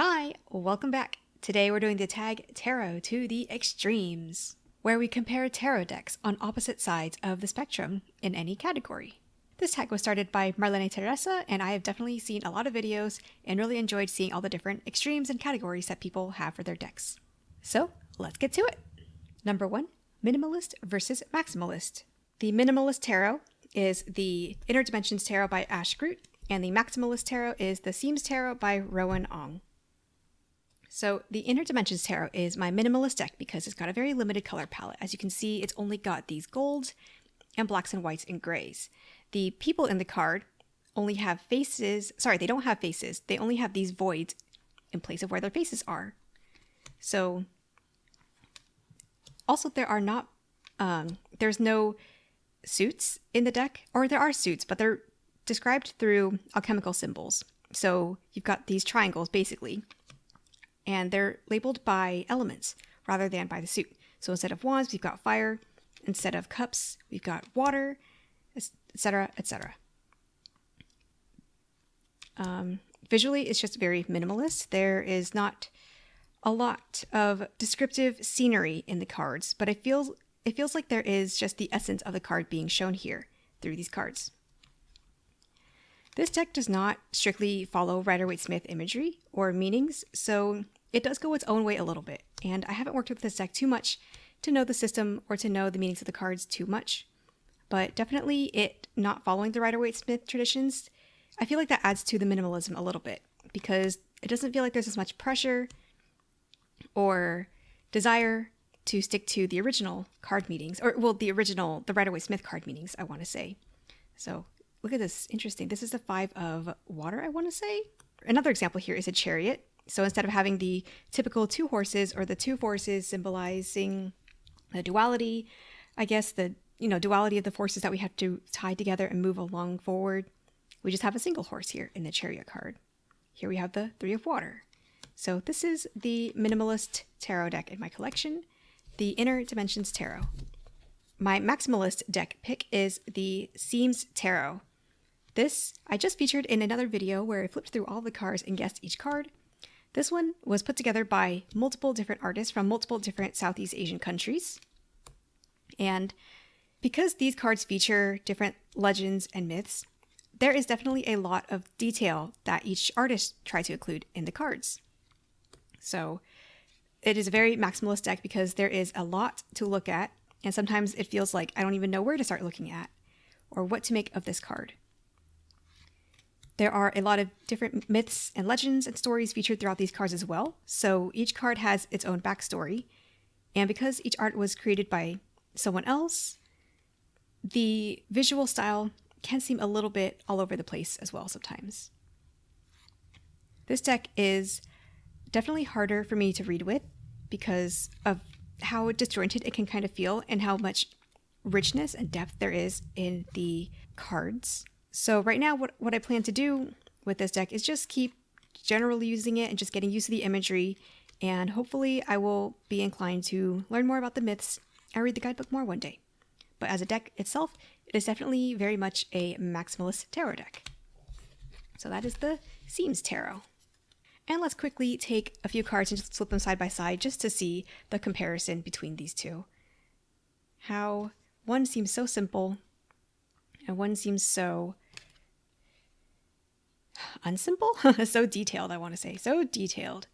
Hi, welcome back. Today we're doing the tag Tarot to the Extremes, where we compare tarot decks on opposite sides of the spectrum in any category. This tag was started by Marlene Teresa, and I have definitely seen a lot of videos and really enjoyed seeing all the different extremes and categories that people have for their decks. So let's get to it. Number 1, Minimalist versus Maximalist. The Minimalist Tarot is the Inner Dimensions Tarot by Ash Groot, and the Maximalist Tarot is the Seams Tarot by Rowan Ong. So the Inner Dimensions Tarot is my minimalist deck because it's got a very limited color palette. As you can see, it's only got these golds and blacks and whites and grays. The people in the card only have faces. Sorry, they don't have faces. They only have these voids in place of where their faces are. So also there are not, there's no suits in the deck, or there are suits, but they're described through alchemical symbols. So you've got these triangles basically, and they're labeled by elements rather than by the suit. So instead of wands, we've got fire. Instead of cups, we've got water, etc., etc. Visually, it's just very minimalist. There is not a lot of descriptive scenery in the cards, but it feels like there is just the essence of the card being shown here through these cards. This deck does not strictly follow Rider-Waite-Smith imagery or meanings, so it does go its own way a little bit, and I haven't worked with this deck too much to know the system or to know the meanings of the cards too much, but definitely it not following the Rider-Waite-Smith traditions, I feel like that adds to the minimalism a little bit, because it doesn't feel like there's as much pressure or desire to stick to the original card meanings, or well, the Rider-Waite-Smith card meanings, I want to say. So look at this, interesting. This is the 5 of water, I want to say. Another example here is a chariot. So instead of having the typical 2 horses or the 2 forces symbolizing the duality, I guess the duality of the forces that we have to tie together and move along forward, we just have a single horse here in the chariot card. Here we have the 3 of water. So this is the minimalist tarot deck in my collection, the Inner Dimensions Tarot. My maximalist deck pick is the Seams Tarot. This I just featured in another video where I flipped through all the cards and guessed each card. This one was put together by multiple different artists from multiple different Southeast Asian countries. And because these cards feature different legends and myths, there is definitely a lot of detail that each artist tried to include in the cards. So it is a very maximalist deck because there is a lot to look at, and sometimes it feels like I don't even know where to start looking at or what to make of this card. There are a lot of different myths and legends and stories featured throughout these cards as well, so each card has its own backstory, and because each art was created by someone else, the visual style can seem a little bit all over the place as well sometimes. This deck is definitely harder for me to read with because of how disjointed it can kind of feel and how much richness and depth there is in the cards. So right now, what I plan to do with this deck is just keep generally using it and just getting used to the imagery, and hopefully I will be inclined to learn more about the myths and read the guidebook more one day. But as a deck itself, it is definitely very much a maximalist tarot deck. So that is the Seams Tarot. And let's quickly take a few cards and just flip them side by side just to see the comparison between these two. How one seems so simple and one seems so unsimple? So detailed, I want to say. So detailed.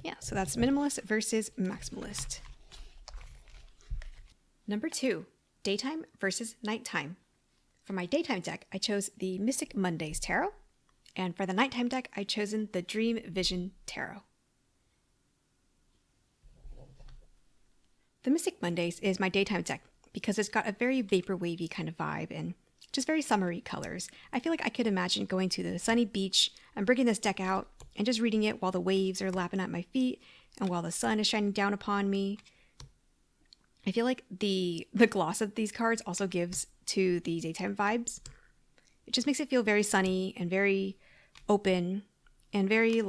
Yeah, so that's minimalist versus maximalist. Number 2, daytime versus nighttime. For my daytime deck, I chose the Mystic Mondays Tarot, and for the nighttime deck, I've chosen the Dream Vision Tarot. The Mystic Mondays is my daytime deck because it's got a very vapor wavy kind of vibe and just very summery colors. I feel like I could imagine going to the sunny beach and bringing this deck out and just reading it while the waves are lapping at my feet and while the sun is shining down upon me. I feel like the gloss of these cards also gives to the daytime vibes. It just makes it feel very sunny and very open and very,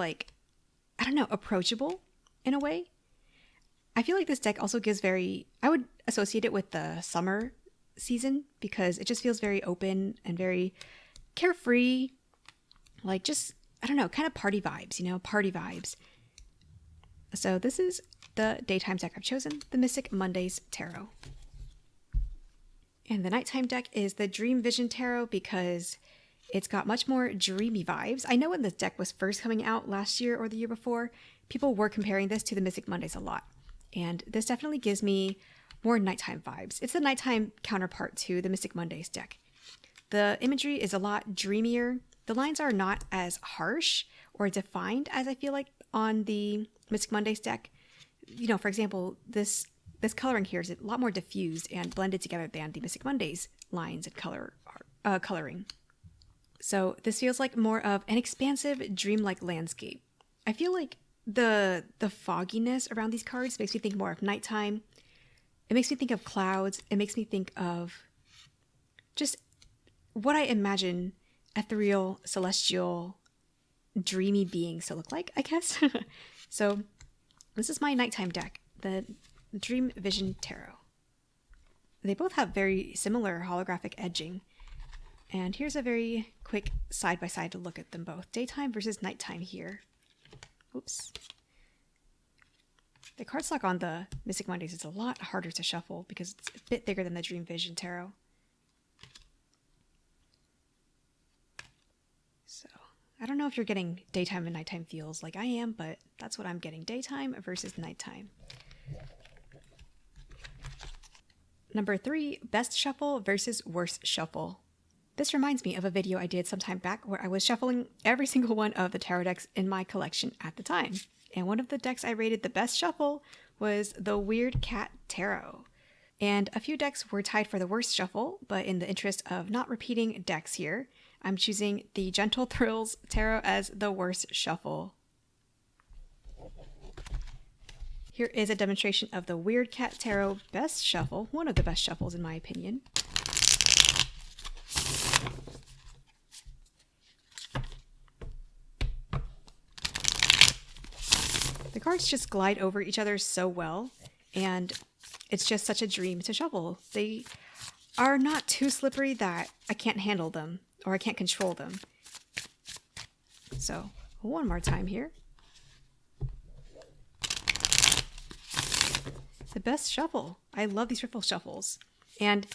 approachable in a way. I feel like this deck also gives I would associate it with the summer season because it just feels very open and very carefree like just, I don't know, kind of party vibes, party vibes. So this is the daytime deck I've chosen, the Mystic Mondays Tarot. And the nighttime deck is the Dream Vision Tarot because it's got much more dreamy vibes. I know when this deck was first coming out last year or the year before, people were comparing this to the Mystic Mondays a lot. And this definitely gives me more nighttime vibes. It's the nighttime counterpart to the Mystic Mondays deck. The imagery is a lot dreamier. The lines are not as harsh or defined as I feel like on the Mystic Mondays deck. For example, this coloring here is a lot more diffused and blended together than the Mystic Mondays lines and coloring. So this feels like more of an expansive, dreamlike landscape. I feel like the fogginess around these cards makes me think more of nighttime. It makes me think of clouds. It makes me think of just what I imagine ethereal, celestial, dreamy beings to look like, I guess. So this is my nighttime deck, the Dream Vision Tarot. They both have very similar holographic edging. And here's a very quick side-by-side look at them both. Daytime versus nighttime here. Oops. The cardstock on the Mystic Mondays is a lot harder to shuffle because it's a bit bigger than the Dream Vision Tarot. So, I don't know if you're getting daytime and nighttime feels like I am, but that's what I'm getting. Daytime versus nighttime. Number 3, best shuffle versus worst shuffle. This reminds me of a video I did some time back where I was shuffling every single one of the tarot decks in my collection at the time. And one of the decks I rated the best shuffle was the Weird Cat Tarot. And a few decks were tied for the worst shuffle, but in the interest of not repeating decks here, I'm choosing the Gentle Thrills Tarot as the worst shuffle. Here is a demonstration of the Weird Cat Tarot best shuffle, one of the best shuffles in my opinion. The cards just glide over each other so well, and it's just such a dream to shuffle. They are not too slippery that I can't handle them or I can't control them. So, one more time here. The best shuffle. I love these riffle shuffles. And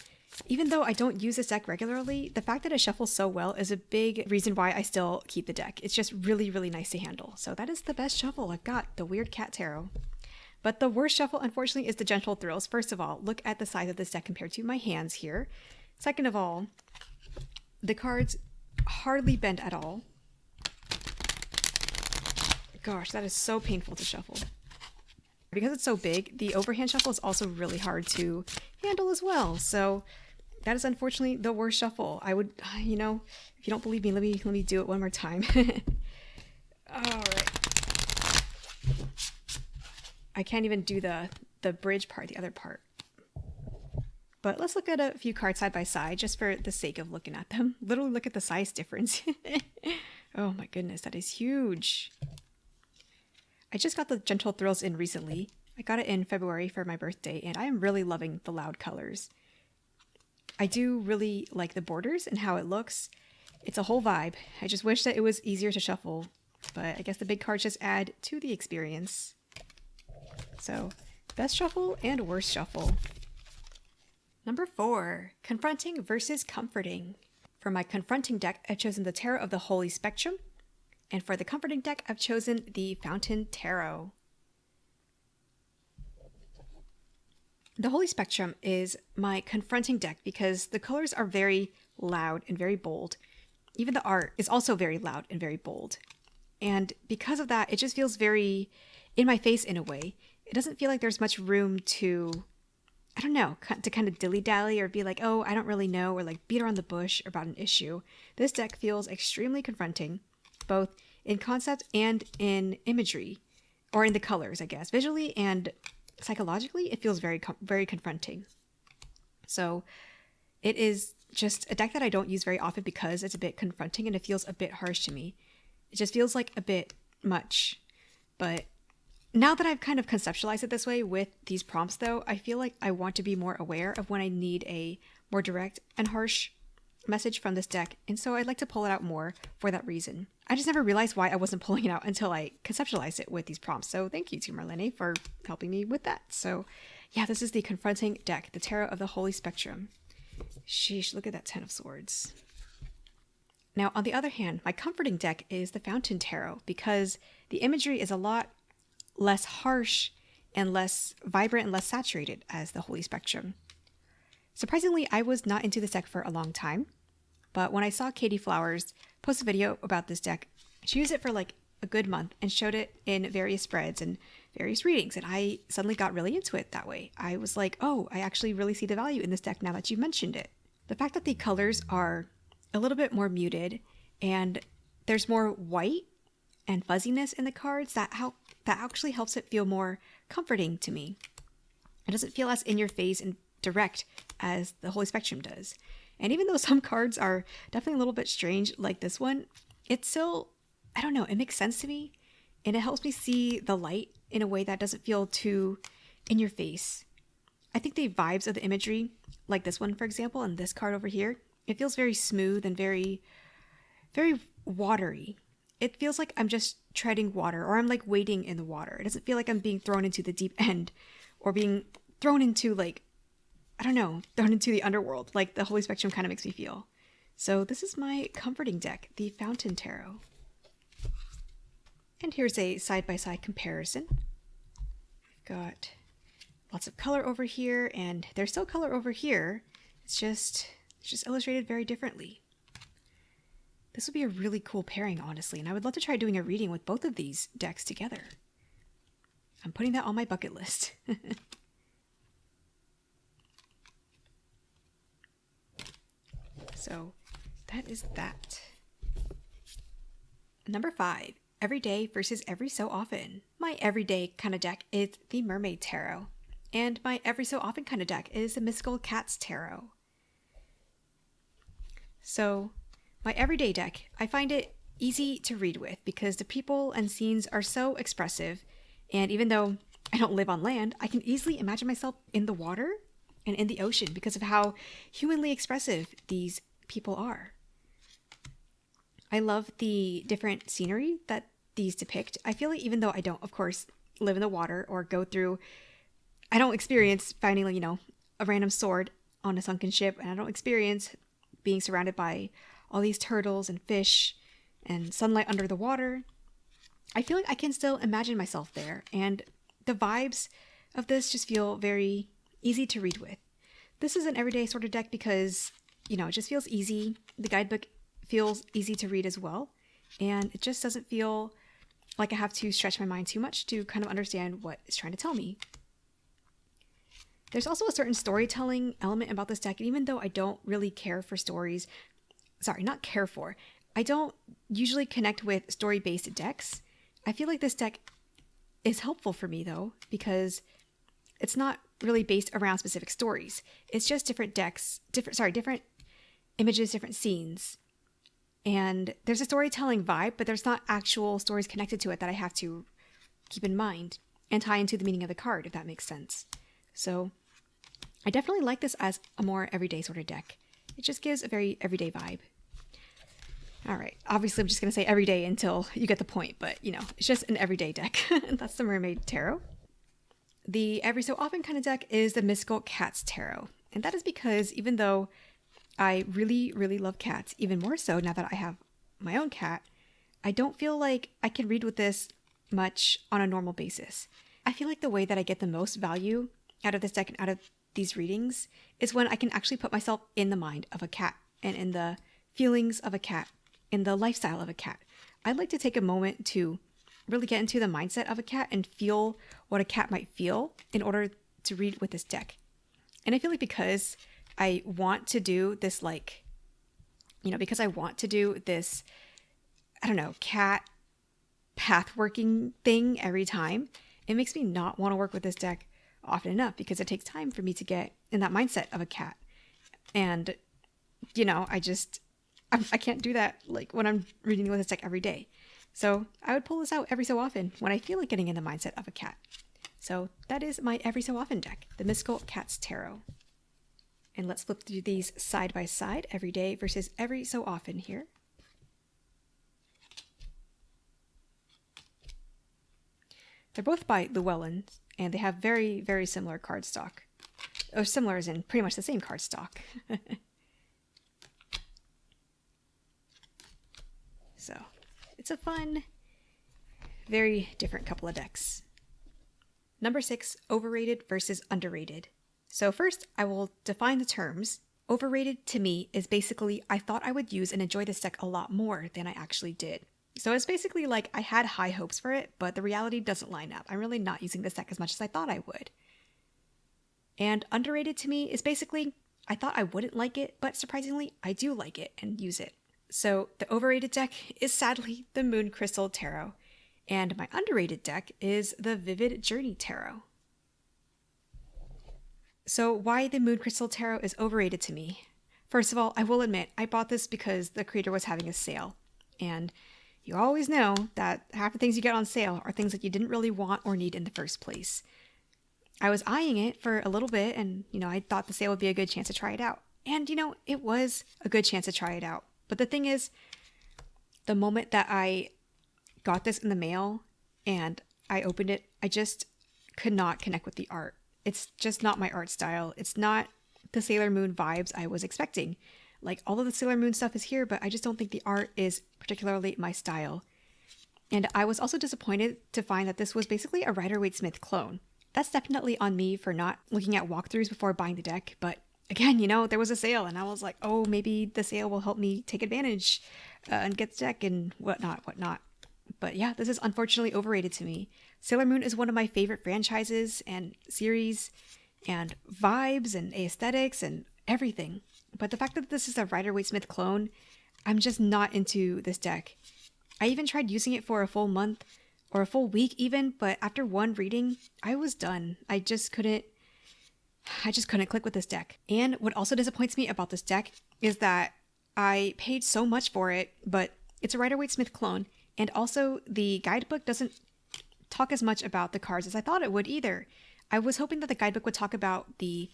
even though I don't use this deck regularly, the fact that it shuffles so well is a big reason why I still keep the deck. It's just really, really nice to handle. So that is the best shuffle I've got, the Weird Cat Tarot. But the worst shuffle, unfortunately, is the Gentle Thrills. First of all, look at the size of this deck compared to my hands here. Second of all, the cards hardly bend at all. Gosh, that is so painful to shuffle. Because it's so big, the overhand shuffle is also really hard to handle as well. So that is unfortunately the worst shuffle. I would, if you don't believe me, let me do it one more time. All right. I can't even do the bridge part, the other part. But let's look at a few cards side by side just for the sake of looking at them. Literally look at the size difference. Oh my goodness, that is huge. I just got the Gentle Thrills in recently. I got it in February for my birthday, and I am really loving the loud colors. I do really like the borders and how it looks. It's a whole vibe. I just wish that it was easier to shuffle, but I guess the big cards just add to the experience. So, best shuffle and worst shuffle. Number 4, Confronting versus Comforting. For my Confronting deck, I've chosen the Tarot of the Holy Spectrum. And for the Comforting deck, I've chosen the Fountain Tarot. The Holy Spectrum is my Confronting deck because the colors are very loud and very bold. Even the art is also very loud and very bold. And because of that, it just feels very in my face in a way. It doesn't feel like there's much room to, I don't know, to kind of dilly-dally or be like, oh, I don't really know, or like beat around the bush about an issue. This deck feels extremely confronting, both in concept and in imagery, or in the colors, I guess. Visually and psychologically, it feels very, very confronting. So it is just a deck that I don't use very often because it's a bit confronting and it feels a bit harsh to me. It just feels like a bit much. But now that I've kind of conceptualized it this way with these prompts, though, I feel like I want to be more aware of when I need a more direct and harsh message from this deck, and so I'd like to pull it out more for that reason. I just never realized why I wasn't pulling it out until I conceptualized it with these prompts. So thank you to Marlene for helping me with that. So yeah, this is the Confronting deck, the Tarot of the Holy Spectrum. Sheesh, look at that 10 of Swords. Now, on the other hand, my Comforting deck is the Fountain Tarot because the imagery is a lot less harsh and less vibrant and less saturated as the Holy Spectrum. Surprisingly, I was not into this deck for a long time, but when I saw Katie Flowers post a video about this deck, she used it for like a good month and showed it in various spreads and various readings, and I suddenly got really into it that way. I was like, oh, I actually really see the value in this deck now that you mentioned it. The fact that the colors are a little bit more muted and there's more white and fuzziness in the cards, that actually helps it feel more comforting to me. It doesn't feel as in your face and direct as the Holy Spectrum does. And even though some cards are definitely a little bit strange, like this one, it's still, I don't know, it makes sense to me, and it helps me see the light in a way that doesn't feel too in your face. I think the vibes of the imagery, like this one, for example, and this card over here, it feels very smooth and very, very watery. It feels like I'm just treading water, or I'm like wading in the water. It doesn't feel like I'm being thrown into the deep end or being thrown into like, I don't know, thrown into the underworld, like the Holy Spectrum kind of makes me feel. So this is my Comforting deck, the Fountain Tarot. And here's a side-by-side comparison. We've got lots of color over here, and there's still color over here. It's just illustrated very differently. This would be a really cool pairing, honestly, and I would love to try doing a reading with both of these decks together. I'm putting that on my bucket list. So that is that. Number 5, everyday versus every so often. My everyday kind of deck is the Mermaid Tarot, and my every so often kind of deck is the Mystical Cats Tarot. So my everyday deck, I find it easy to read with because the people and scenes are so expressive, and even though I don't live on land, I can easily imagine myself in the water and in the ocean because of how humanly expressive these people are. I love the different scenery that these depict. I feel like even though I don't, of course, live in the water or I don't experience finding, a random sword on a sunken ship, and I don't experience being surrounded by all these turtles and fish and sunlight under the water. I feel like I can still imagine myself there, and the vibes of this just feel very easy to read with. This is an everyday sort of deck because, it just feels easy. The guidebook feels easy to read as well, and it just doesn't feel like I have to stretch my mind too much to kind of understand what it's trying to tell me. There's also a certain storytelling element about this deck, and even though I don't really care for stories, I don't usually connect with story-based decks. I feel like this deck is helpful for me though, because it's not really based around specific stories. It's just different decks, different images, different scenes. And there's a storytelling vibe, but there's not actual stories connected to it that I have to keep in mind and tie into the meaning of the card, if that makes sense. So I definitely like this as a more everyday sort of deck. It just gives a very everyday vibe. All right, obviously I'm just going to say everyday until you get the point, but it's just an everyday deck. That's the Mermaid Tarot. The every so often kind of deck is the Mystical Cats Tarot. And that is because even though I really, really love cats, even more so now that I have my own cat, I don't feel like I can read with this much on a normal basis. I feel like the way that I get the most value out of this deck and out of these readings is when I can actually put myself in the mind of a cat and in the feelings of a cat, in the lifestyle of a cat. I'd like to take a moment to really get into the mindset of a cat and feel what a cat might feel in order to read with this deck. And I feel like because I want to do this, cat path working thing every time, it makes me not want to work with this deck often enough because it takes time for me to get in that mindset of a cat. And, I can't do that when I'm reading with this deck every day. So I would pull this out every so often when I feel like getting in the mindset of a cat. So that is my every so often deck, the Mystical Cats Tarot. And let's flip through these side by side, every day versus every so often here. They're both by Llewellyn, and they have very, very similar cardstock. Or similar as in pretty much the same cardstock. So, it's a fun, very different couple of decks. Number 6, overrated versus underrated. So first, I will define the terms. Overrated to me is basically I thought I would use and enjoy this deck a lot more than I actually did. So it's basically like I had high hopes for it, but the reality doesn't line up. I'm really not using this deck as much as I thought I would. And underrated to me is basically I thought I wouldn't like it, but surprisingly, I do like it and use it. So the overrated deck is sadly the Moon Crystal Tarot, and my underrated deck is the Vivid Journey Tarot. So why the Moon Crystal Tarot is overrated to me? First of all, I will admit, I bought this because the creator was having a sale. And you always know that half the things you get on sale are things that you didn't really want or need in the first place. I was eyeing it for a little bit and, I thought the sale would be a good chance to try it out. And, it was a good chance to try it out. But the thing is, the moment that I got this in the mail and I opened it, I just could not connect with the art. It's just not my art style. It's not the Sailor Moon vibes I was expecting. Like, all of the Sailor Moon stuff is here, but I just don't think the art is particularly my style. And I was also disappointed to find that this was basically a Rider-Waite-Smith clone. That's definitely on me for not looking at walkthroughs before buying the deck, but again, there was a sale and I was like, oh, maybe the sale will help me take advantage and get the deck and whatnot. But yeah, this is unfortunately overrated to me. Sailor Moon is one of my favorite franchises and series and vibes and aesthetics and everything. But the fact that this is a Rider-Waite-Smith clone, I'm just not into this deck. I even tried using it for a full month or a full week even, but after one reading, I was done. I just couldn't click with this deck. And what also disappoints me about this deck is that I paid so much for it, but it's a Rider-Waite-Smith clone. And also the guidebook doesn't talk as much about the cards as I thought it would either. I was hoping that the guidebook would talk about the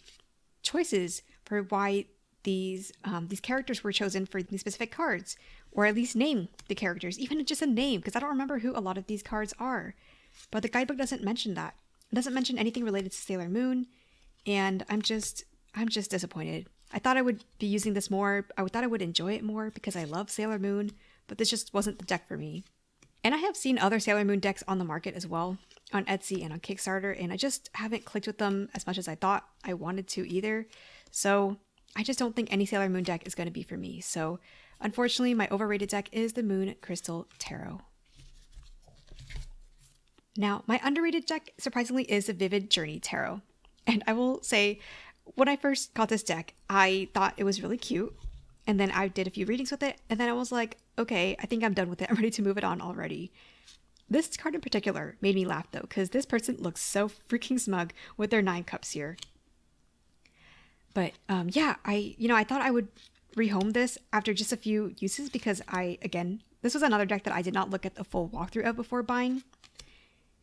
choices for why these characters were chosen for these specific cards, or at least name the characters, even just a name, because I don't remember who a lot of these cards are. But the guidebook doesn't mention that. It doesn't mention anything related to Sailor Moon, and I'm just disappointed. I thought I would be using this more. I thought I would enjoy it more because I love Sailor Moon, but this just wasn't the deck for me. And I have seen other Sailor Moon decks on the market as well, on Etsy and on Kickstarter, and I just haven't clicked with them as much as I thought I wanted to either. So I just don't think any Sailor Moon deck is going to be for me. So unfortunately, my overrated deck is the Moon Crystal Tarot. Now, my underrated deck, surprisingly, is the Vivid Journey Tarot. And I will say, when I first got this deck, I thought it was really cute. And then I did a few readings with it, and then I was like, okay, I think I'm done with it. I'm ready to move it on already. This card in particular made me laugh though, because this person looks so freaking smug with their 9 cups here. But yeah, I thought I would rehome this after just a few uses because this was another deck that I did not look at the full walkthrough of before buying.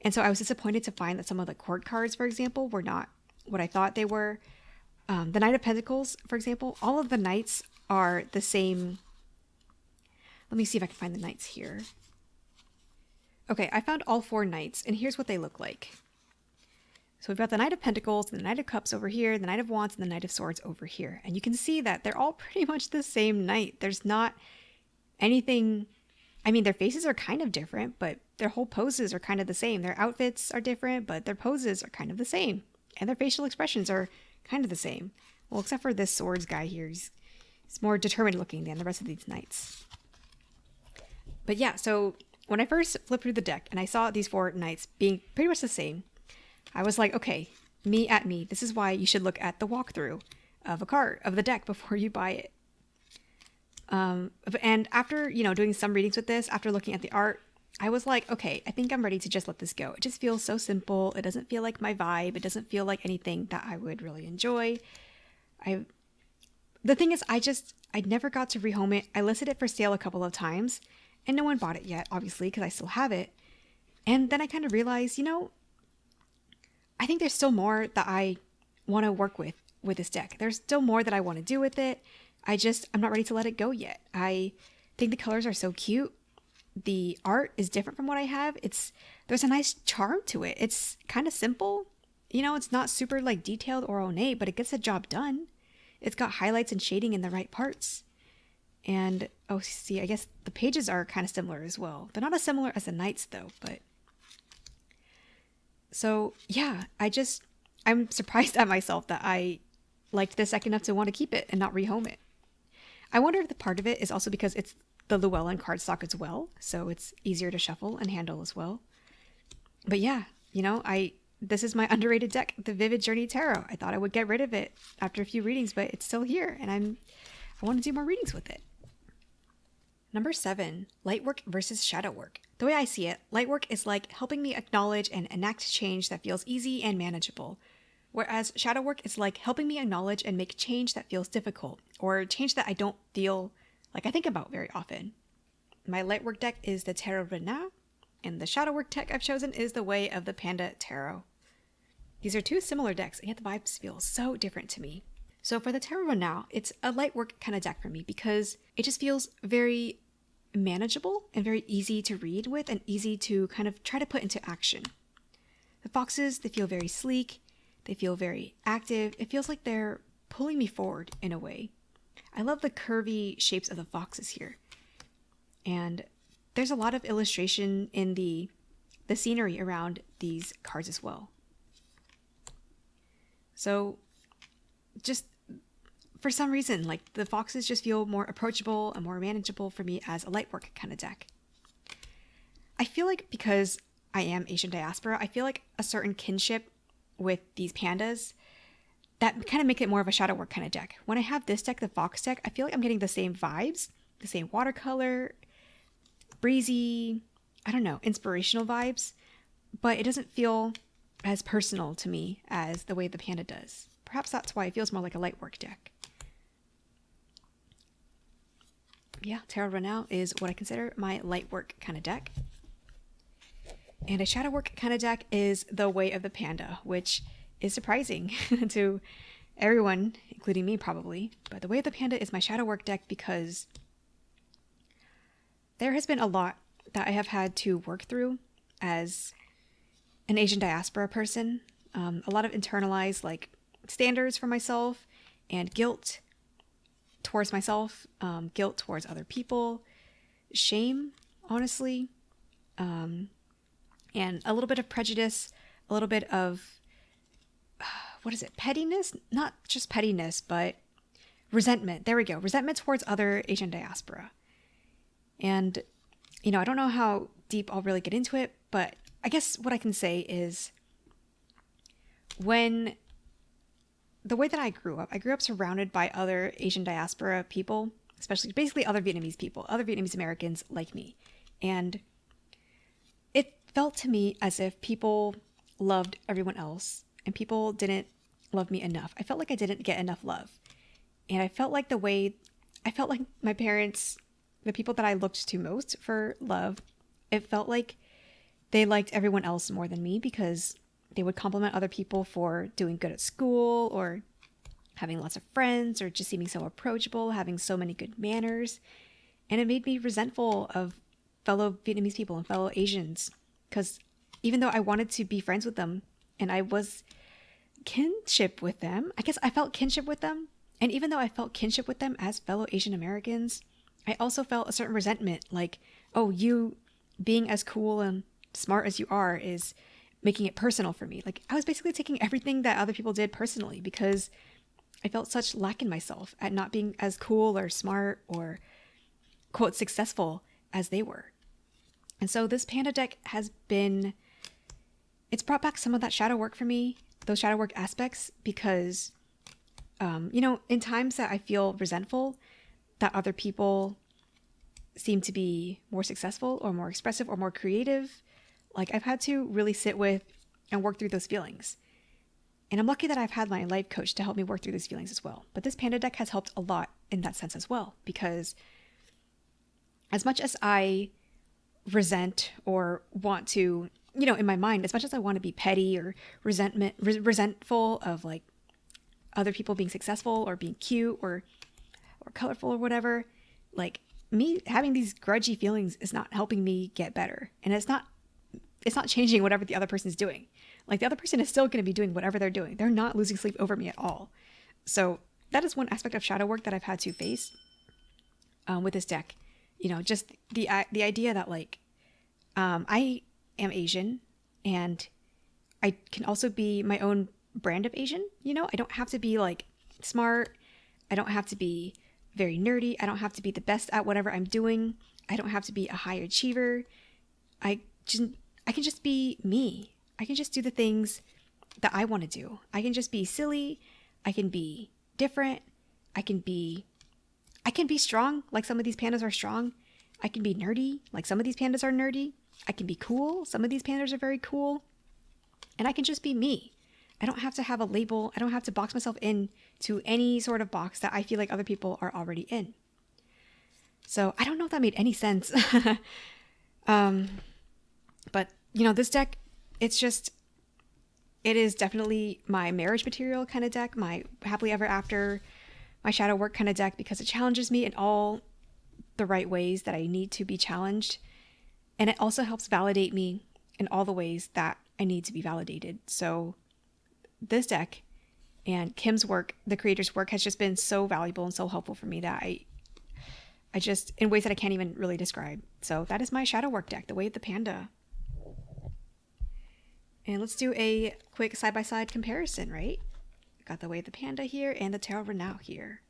And so I was disappointed to find that some of the court cards, for example, were not what I thought they were. The Knight of Pentacles, for example, all of the knights are the same. Let me see if I can find the knights here. Okay, I found all 4 knights, and here's what they look like. So we've got the Knight of Pentacles, and the Knight of Cups over here, the Knight of Wands, and the Knight of Swords over here. And you can see that they're all pretty much the same knight. There's not anything. I mean, their faces are kind of different, but their whole poses are kind of the same. Their outfits are different, but their poses are kind of the same. And their facial expressions are kind of the same. Well, except for this Swords guy here. He's more determined looking than the rest of these knights. But yeah, so when I first flipped through the deck and I saw these 4 knights being pretty much the same, I was like, okay, me at me. This is why you should look at the walkthrough of the deck before you buy it. And after, doing some readings with this, after looking at the art, I was like, okay, I think I'm ready to just let this go. It just feels so simple. It doesn't feel like my vibe. It doesn't feel like anything that I would really enjoy. The thing is, I never got to rehome it. I listed it for sale a couple of times, and no one bought it yet, obviously, because I still have it. And then I kind of realized, I think there's still more that I want to work with with this deck. There's still more that I want to do with it. I'm not ready to let it go yet. I think the colors are so cute. The art is different from what I have. There's a nice charm to it. It's kind of simple. It's not super like detailed or ornate, but it gets the job done. It's got highlights and shading in the right parts. And, I guess the pages are kind of similar as well. They're not as similar as the Knights though, but. So yeah, I'm surprised at myself that I liked this deck enough to want to keep it and not rehome it. I wonder if the part of it is also because it's the Llewellyn cardstock as well, so it's easier to shuffle and handle as well. But yeah, this is my underrated deck, the Vivid Journey Tarot. I thought I would get rid of it after a few readings, but it's still here, and I want to do more readings with it. Number 7, Lightwork versus Shadow Work. The way I see it, Lightwork is like helping me acknowledge and enact change that feels easy and manageable, whereas Shadow Work is like helping me acknowledge and make change that feels difficult, or change that I don't feel like I think about very often. My Lightwork deck is the Tarot Renard, and the Shadow Work deck I've chosen is the Way of the Panda Tarot. These are two similar decks, and yet the vibes feel so different to me. So for the Tarot Renard, it's a Lightwork kind of deck for me because it just feels very manageable and very easy to read with and easy to kind of try to put into action. The foxes, they feel very sleek. They feel very active. It feels like they're pulling me forward in a way. I love the curvy shapes of the foxes here. And there's a lot of illustration in the scenery around these cards as well. So just for some reason, like the foxes just feel more approachable and more manageable for me as a Lightwork kind of deck. I feel like because I am Asian diaspora, I feel like a certain kinship with these pandas that kind of make it more of a Shadow Work kind of deck. When I have this deck, the Fox deck, I feel like I'm getting the same vibes, the same watercolor, breezy, inspirational vibes, but it doesn't feel as personal to me as the way the Panda does. Perhaps that's why it feels more like a Lightwork deck. Yeah, Tarot Renard is what I consider my Lightwork kind of deck. And a Shadow Work kind of deck is the Way of the Panda, which is surprising to everyone, including me probably. But the Way of the Panda is my Shadow Work deck because there has been a lot that I have had to work through as an Asian diaspora person. A lot of internalized standards for myself and guilt towards myself, guilt towards other people, shame, honestly, and a little bit of prejudice, a little bit of, pettiness? Not just pettiness, but resentment. There we go. Resentment towards other Asian diaspora. And, I don't know how deep I'll really get into it, but I guess what I can say is when the way that I grew up surrounded by other Asian diaspora people, basically other Vietnamese people, other Vietnamese Americans like me. And it felt to me as if people loved everyone else and people didn't love me enough. I felt like I didn't get enough love. And I felt like my parents, the people that I looked to most for love, it felt like they liked everyone else more than me because they would compliment other people for doing good at school or having lots of friends or just seeming so approachable, having so many good manners. And it made me resentful of fellow Vietnamese people and fellow Asians because even though I wanted to be friends with them and I was kinship with them, I guess I felt kinship with them. And even though I felt kinship with them as fellow Asian Americans, I also felt a certain resentment like, oh, you being as cool and smart as you are is making it personal for me. Like I was basically taking everything that other people did personally because I felt such lack in myself at not being as cool or smart or quote successful as they were. And so this Panda deck it's brought back some of that Shadow Work for me, those Shadow Work aspects, because, in times that I feel resentful that other people seem to be more successful or more expressive or more creative, I've had to really sit with and work through those feelings. And I'm lucky that I've had my life coach to help me work through these feelings as well. But this Panda deck has helped a lot in that sense as well, because as much as I resent or want to, in my mind, as much as I want to be petty or resentful of other people being successful or being cute or colorful or whatever. Like, me having these grudgy feelings is not helping me get better. And it's not changing whatever the other person is doing. Like, the other person is still going to be doing whatever they're doing. They're not losing sleep over me at all. So that is one aspect of shadow work that I've had to face with this deck. You know, just the idea that, like, I am Asian, and I can also be my own brand of Asian. You know, I don't have to be like smart. I don't have to be very nerdy. I don't have to be the best at whatever I'm doing. I don't have to be a high achiever. I can just be me. I can just do the things that I want to do. I can just be silly. I can be different. I can be strong, like some of these pandas are strong. I can be nerdy, like some of these pandas are nerdy. I can be cool. Some of these pandas are very cool. And I can just be me. I don't have to have a label. I don't have to box myself in to any sort of box that I feel like other people are already in. So I don't know if that made any sense. But, you know, this deck, it is definitely my marriage material kind of deck, my happily ever after, my shadow work kind of deck, because it challenges me in all the right ways that I need to be challenged. And it also helps validate me in all the ways that I need to be validated. So this deck and Kim's work, the creator's work, has just been so valuable and so helpful for me that I just, in ways that I can't even really describe. So that is my shadow work deck, the Way of the Panda. And let's do a quick side-by-side comparison, right? Got the Way of the Panda here and the Tarot Renau here.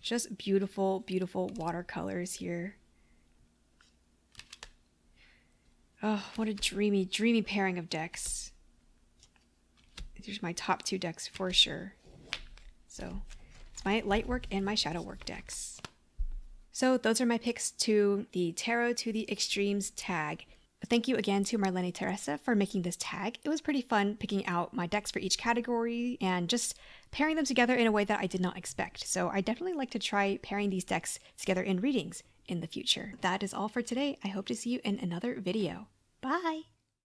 Just beautiful, beautiful watercolors here. Oh, what a dreamy, dreamy pairing of decks. These are my top two decks for sure. So it's my light work and my shadow work decks. So those are my picks to the Tarot to the Extremes tag. Thank you again to Marlene Teresa for making this tag. It was pretty fun picking out my decks for each category and just pairing them together in a way that I did not expect. So I definitely like to try pairing these decks together in readings in the future. That is all for today. I hope to see you in another video. Bye!